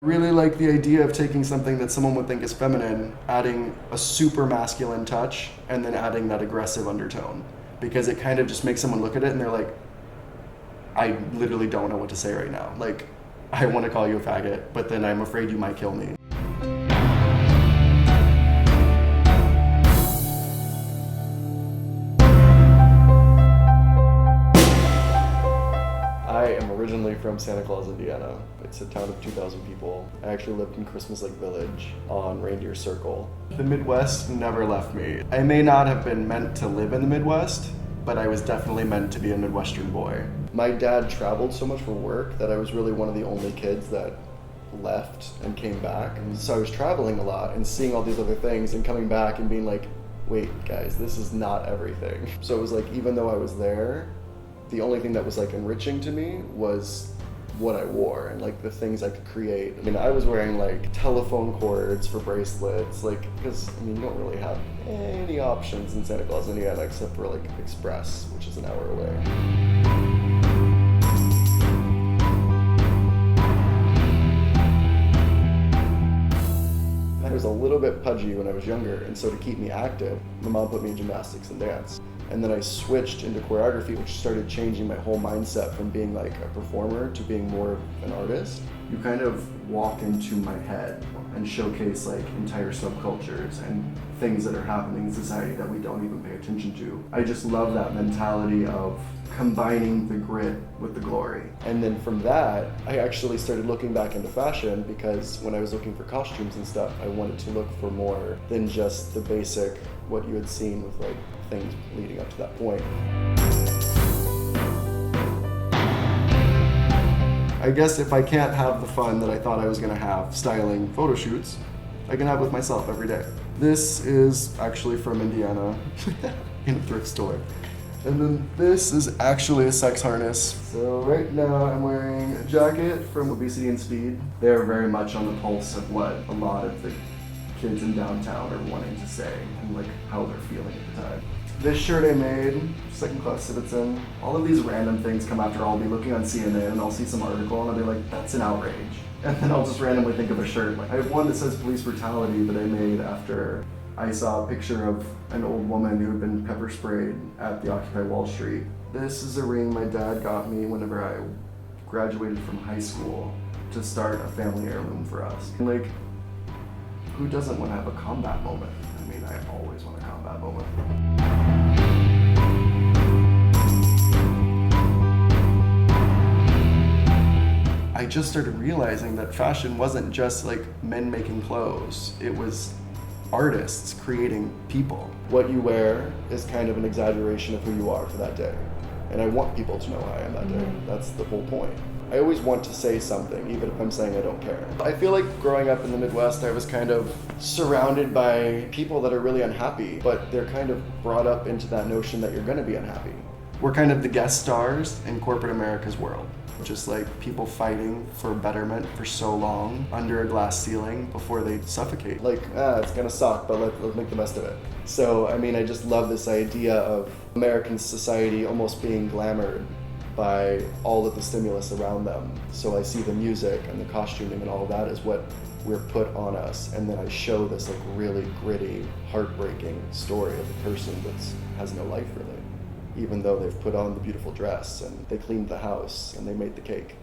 Really like the idea of taking something that someone would think is feminine, adding a super masculine touch, and then adding that aggressive undertone. Because it kind of just makes someone look at it and they're like, I literally don't know what to say right now. Like, I want to call you a faggot, but then I'm afraid you might kill me. I am originally from Santa Claus, Indiana. It's a town of 2,000 people. I actually lived in Christmas Lake Village on Reindeer Circle. The Midwest never left me. I may not have been meant to live in the Midwest, but I was definitely meant to be a Midwestern boy. My dad traveled so much for work that I was really one of the only kids that left and came back. And so I was traveling a lot and seeing all these other things and coming back and being like, wait guys, this is not everything. So it was like, even though I was there, the only thing that was like enriching to me was what I wore and like the things I could create. I mean, I was wearing like telephone cords for bracelets, like, because I mean, you don't really have any options in Santa Claus, Indiana, except for like Express, which is an hour away. I was a little bit pudgy when I was younger, and so to keep me active, my mom put me in gymnastics and dance. And then I switched into choreography, which started changing my whole mindset from being like a performer to being more of an artist. You kind of walk into my head and showcase like entire subcultures and things that are happening in society that we don't even pay attention to. I just love that mentality of combining the grit with the glory. And then from that, I actually started looking back into fashion because when I was looking for costumes and stuff, I wanted to look for more than just the basic, what you had seen with like things leading up to that point. I guess if I can't have the fun that I thought I was gonna have styling photo shoots, I can have with myself every day. This is actually from Indiana in a thrift store. And then this is actually a sex harness. So right now I'm wearing a jacket from Obesity and Speed. They're very much on the pulse of what a lot of the kids in downtown are wanting to say and like how they're feeling at the time. This shirt I made, second class citizen. All of these random things come after I'll be looking on CNN and I'll see some article and I'll be like, that's an outrage. And then I'll just randomly think of a shirt. Like, I have one that says police brutality that I made after I saw a picture of an old woman who had been pepper sprayed at the Occupy Wall Street. This is a ring my dad got me whenever I graduated from high school to start a family heirloom for us. And like, who doesn't want to have a combat moment? I mean, I always want a combat moment. I just started realizing that fashion wasn't just like men making clothes. It was artists creating people. What you wear is kind of an exaggeration of who you are for that day. And I want people to know who I am that day. That's the whole point. I always want to say something, even if I'm saying I don't care. I feel like growing up in the Midwest, I was kind of surrounded by people that are really unhappy, but they're kind of brought up into that notion that you're gonna be unhappy. We're kind of the guest stars in corporate America's world. Just like people fighting for betterment for so long under a glass ceiling before they suffocate. Like, it's gonna suck, but let's make the best of it. So, I mean, I just love this idea of American society almost being glamored by all of the stimulus around them. So I see the music and the costuming and all of that is what we're put on us. And then I show this like really gritty, heartbreaking story of a person that has no life really. Even though they've put on the beautiful dress and they cleaned the house and they made the cake.